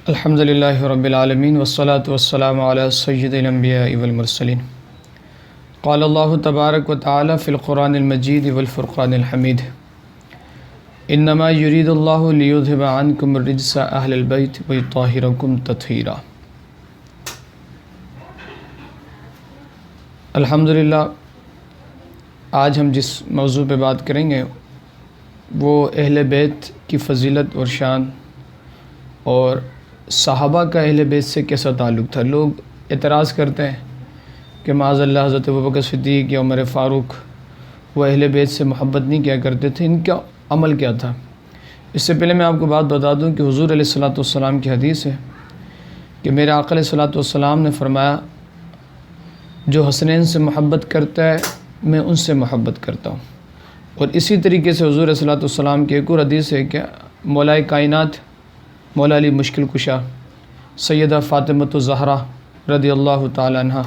الحمدللہ رب العالمین والصلاة والسلام علی سید الانبیاء والمرسلین قال اللہ تبارک و تعالی فی القرآن المجید والفرقان الحمید انما یرید اللہ لیذہب عنکم الرجس اہل البیت ویطہرکم تطہیرا۔ الحمدللہ آج ہم جس موضوع پہ بات کریں گے وہ اہل بیت کی فضیلت اور شان اور صحابہ کا اہل بیت سے کیسا تعلق تھا۔ لوگ اعتراض کرتے ہیں کہ معاذ اللہ حضرت ابوبکر صدیق یا عمر فاروق وہ اہل بیت سے محبت نہیں کیا کرتے تھے، ان کا عمل کیا تھا۔ اس سے پہلے میں آپ کو بات بتا دوں کہ حضور علیہ الصلوۃ والسلام کی حدیث ہے کہ میرے آقا علیہ الصلوۃ والسلام نے فرمایا جو حسنین سے محبت کرتا ہے میں ان سے محبت کرتا ہوں۔ اور اسی طریقے سے حضور علیہ الصلوۃ والسلام کی ایک اور حدیث ہے کہ مولائے کائنات مولا علی مشکل کشا سیدہ فاطمۃ الزہرا رضی اللہ تعالی عنہ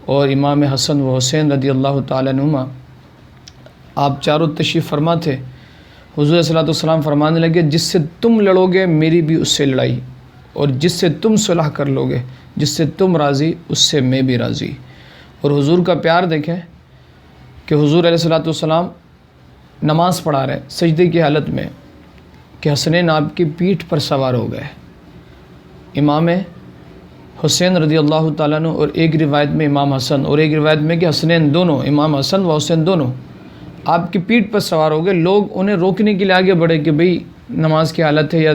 اور امام حسن و حسین رضی اللہ تعالی عنہما آپ چاروں تشریف فرما تھے۔ حضور صلی اللہ علیہ وسلم فرمانے لگے جس سے تم لڑو گے میری بھی اس سے لڑائی، اور جس سے تم صلح کر لو گے، جس سے تم راضی اس سے میں بھی راضی۔ اور حضور کا پیار دیکھیں کہ حضور علیہ الصلوۃ والسلام نماز پڑھا رہے سجدے کی حالت میں کہ حسنین آپ کی پیٹھ پر سوار ہو گئے۔ امام حسین رضی اللہ تعالیٰ عنہ اور ایک روایت میں امام حسن اور ایک روایت میں کہ حسنین دونوں، امام حسن و حسین دونوں آپ کی پیٹھ پر سوار ہو گئے۔ لوگ انہیں روکنے کے لیے آگے بڑھے کہ بھئی نماز کی حالت ہے، یا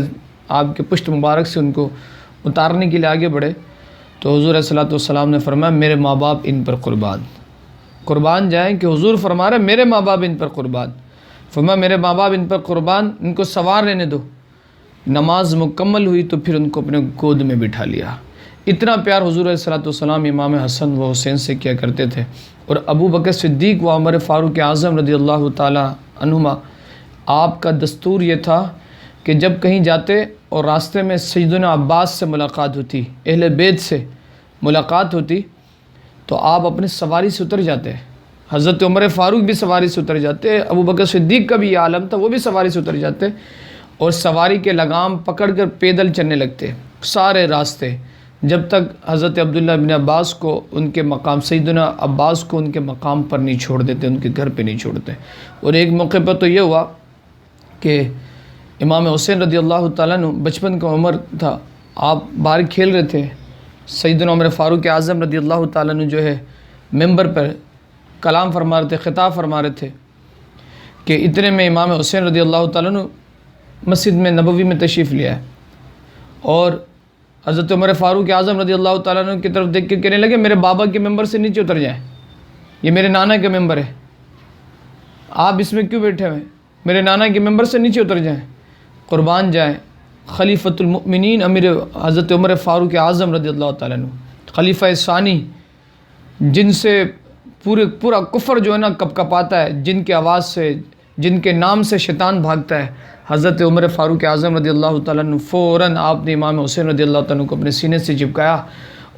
آپ کے پشت مبارک سے ان کو اتارنے کے لیے آگے بڑھے، تو حضور علیہ الصلوۃ والسلام نے فرمایا میرے ماں باپ ان پر قربان جائیں، کہ حضور فرما رہے میرے ماں باپ ان پر قربان، فرمایا میرے ماں باپ ان پر قربان، ان کو سوار رہنے دو۔ نماز مکمل ہوئی تو پھر ان کو اپنے گود میں بٹھا لیا۔ اتنا پیار حضور علیہ الصلوۃ والسلام امام حسن و حسین سے کیا کرتے تھے۔ اور ابو بکر صدیق و عمر فاروق اعظم رضی اللہ تعالی عنہما آپ کا دستور یہ تھا کہ جب کہیں جاتے اور راستے میں سیدنا عباس سے ملاقات ہوتی، اہل بیت سے ملاقات ہوتی، تو آپ اپنے سواری سے اتر جاتے۔ حضرت عمر فاروق بھی سواری سے اتر جاتے، ابو بکر صدیق کا بھی یہ عالم تھا، وہ بھی سواری سے اتر جاتے اور سواری کے لگام پکڑ کر پیدل چلنے لگتے سارے راستے، جب تک حضرت عبداللہ بن عباس کو ان کے مقام، سیدنا عباس کو ان کے مقام پر نہیں چھوڑ دیتے، ان کے گھر پہ نہیں چھوڑتے۔ اور ایک موقع پر تو یہ ہوا کہ امام حسین رضی اللہ تعالیٰ عنہ بچپن کا عمر تھا، آپ باہر کھیل رہے تھے، سیدنا عمر فاروق اعظم رضی اللہ تعالیٰ عنہ جو ہے ممبر پر کلام فرما رہے تھے، خطاب فرما رہے تھے کہ اتنے میں امام حسین رضی اللہ تعالیٰ عنہ مسجد میں نبوی میں تشریف لیا ہے، اور حضرت عمر فاروق اعظم رضی اللہ تعالیٰ عنہ کی طرف دیکھ کے کہنے لگے میرے بابا کے ممبر سے نیچے اتر جائیں، یہ میرے نانا کا ممبر ہے، آپ اس میں کیوں بیٹھے ہوئے، میرے نانا کے ممبر سے نیچے اتر جائیں، قربان جائیں خلیفۃ المؤمنین امیر حضرت عمر فاروق اعظم رضی اللہ تعالیٰ عنہ، خلیفہ ثانی، جن سے پورا کفر جو ہے نا کپ کپاتا ہے، جن کے آواز سے، جن کے نام سے شیطان بھاگتا ہے، حضرت عمر فاروق اعظم رضی اللہ تعالیٰ عنہ فوراً آپ نے امام حسین رضی اللہ تعالیٰ عنہ کو اپنے سینے سے چپکایا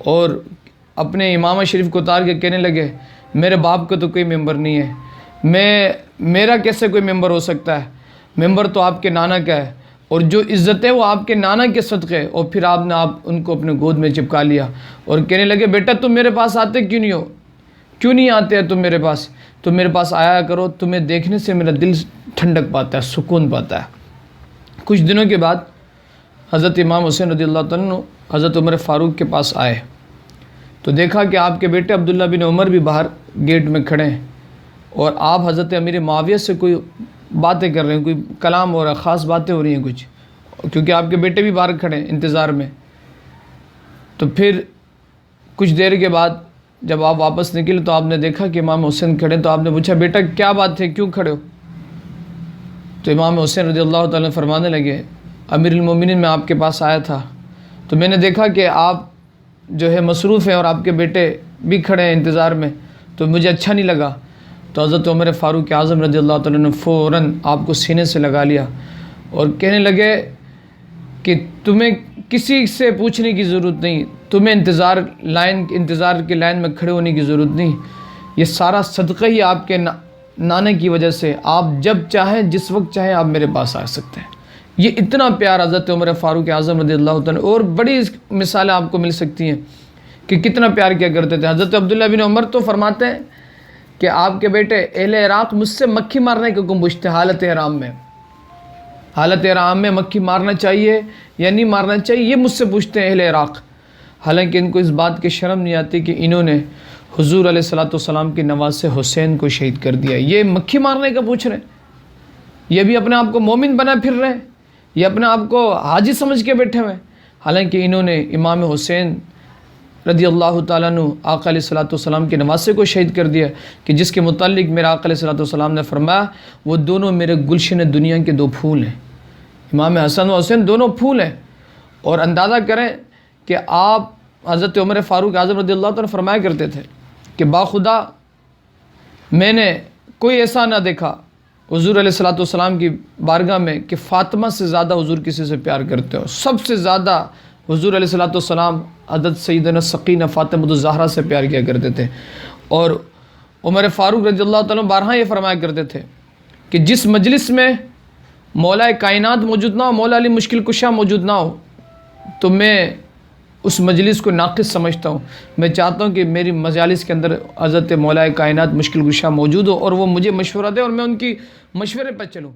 اور اپنے امامہ شریف کو اتار کے کہنے لگے میرے باپ کو تو کوئی ممبر نہیں ہے، میرا کیسے کوئی ممبر ہو سکتا ہے، ممبر تو آپ کے نانا کا ہے، اور جو عزت ہے وہ آپ کے نانا کے صدقے۔ اور پھر آپ نے ان کو اپنے گود میں چپکا لیا اور کہنے لگے بیٹا تم میرے پاس آتے کیوں نہیں ہو، کیوں نہیں آتے ہیں تم میرے پاس آیا کرو، تمہیں دیکھنے سے میرا دل ٹھنڈک پاتا ہے، سکون پاتا ہے۔ کچھ دنوں کے بعد حضرت امام حسین رضی اللہ تعالیٰ عنہ حضرت عمر فاروق کے پاس آئے تو دیکھا کہ آپ کے بیٹے عبداللہ بن عمر بھی باہر گیٹ میں کھڑے ہیں، اور آپ حضرت امیر معاویہ سے کوئی باتیں کر رہے ہیں، کوئی کلام ہو رہا ہے، خاص باتیں ہو رہی ہیں کچھ، کیونکہ آپ کے بیٹے بھی باہر کھڑے ہیں انتظار میں۔ تو پھر کچھ دیر کے بعد جب آپ واپس نکلے تو آپ نے دیکھا کہ امام حسین کھڑے، تو آپ نے پوچھا بیٹا کیا بات ہے، کیوں کھڑے ہو؟ تو امام حسین رضی اللہ تعالیٰ فرمانے لگے امیر المومنین میں آپ کے پاس آیا تھا تو میں نے دیکھا کہ آپ جو ہے مصروف ہیں اور آپ کے بیٹے بھی کھڑے ہیں انتظار میں، تو مجھے اچھا نہیں لگا۔ تو حضرت عمر فاروق اعظم رضی اللہ تعالیٰ نے فوراً آپ کو سینے سے لگا لیا اور کہنے لگے کہ تمہیں کسی سے پوچھنے کی ضرورت نہیں، تمہیں انتظار کی لائن میں کھڑے ہونے کی ضرورت نہیں، یہ سارا صدقہ ہی آپ کے نانے کی وجہ سے، آپ جب چاہیں جس وقت چاہیں آپ میرے پاس آ سکتے ہیں۔ یہ اتنا پیار حضرت عمر فاروق اعظم رضی اللہ تعالیٰ، اور بڑی مثالیں آپ کو مل سکتی ہیں کہ کتنا پیار کیا کرتے تھے۔ حضرت عبداللہ بن عمر تو فرماتے ہیں کہ آپ کے بیٹے اہل عراق مجھ سے مکھی مارنے کا حکم پوچھتے حالت احرام میں، حالت احرام میں مکھی مارنا چاہیے یا نہیں مارنا چاہیے، یہ مجھ سے پوچھتے ہیں اہل عراق۔ حالانکہ ان کو اس بات کی شرم نہیں آتی کہ انہوں نے حضور علیہ الصلوۃ والسلام کے نواسے حسین کو شہید کر دیا۔ یہ مکھی مارنے کا پوچھ رہے ہیں، یہ بھی اپنے آپ کو مومن بنا پھر رہے ہیں، یہ اپنے آپ کو حاجی سمجھ کے بیٹھے ہوئے ہیں، حالانکہ انہوں نے امام حسین رضی اللہ تعالیٰ عنہ آقا علیہ الصلوۃ والسلام کے نواسے کو شہید کر دیا، کہ جس کے متعلق میرا آقا علیہ الصلوۃ والسلام نے فرمایا وہ دونوں میرے گلشن دنیا کے 2 پھول ہیں۔ امام حسن و حسین دونوں پھول ہیں، اور اندازہ کریں کہ آپ حضرت عمر فاروق اعظم رضی اللہ تعالیٰ فرمایا کرتے تھے کہ باخدا میں نے کوئی ایسا نہ دیکھا حضور علیہ الصلوۃ والسلام کی بارگاہ میں کہ فاطمہ سے زیادہ حضور کسی سے پیار کرتے ہو۔ سب سے زیادہ حضور علیہ الصلوۃ والسلام حضرت سیدنا سقینہ فاطمہ الزہرا سے پیار کیا کرتے تھے، اور عمر فاروق رضی اللہ تعالیٰ بارہا یہ فرمایا کرتے تھے کہ جس مجلس میں مولا کائنات موجود نہ ہو، مولا علی مشکل کشا موجود نہ ہو، تو میں اس مجلس کو ناقص سمجھتا ہوں۔ میں چاہتا ہوں کہ میری مجالس کے اندر حضرت مولا کائنات مشکل کشا موجود ہو، اور وہ مجھے مشورہ دے اور میں ان کی مشورے پر چلوں۔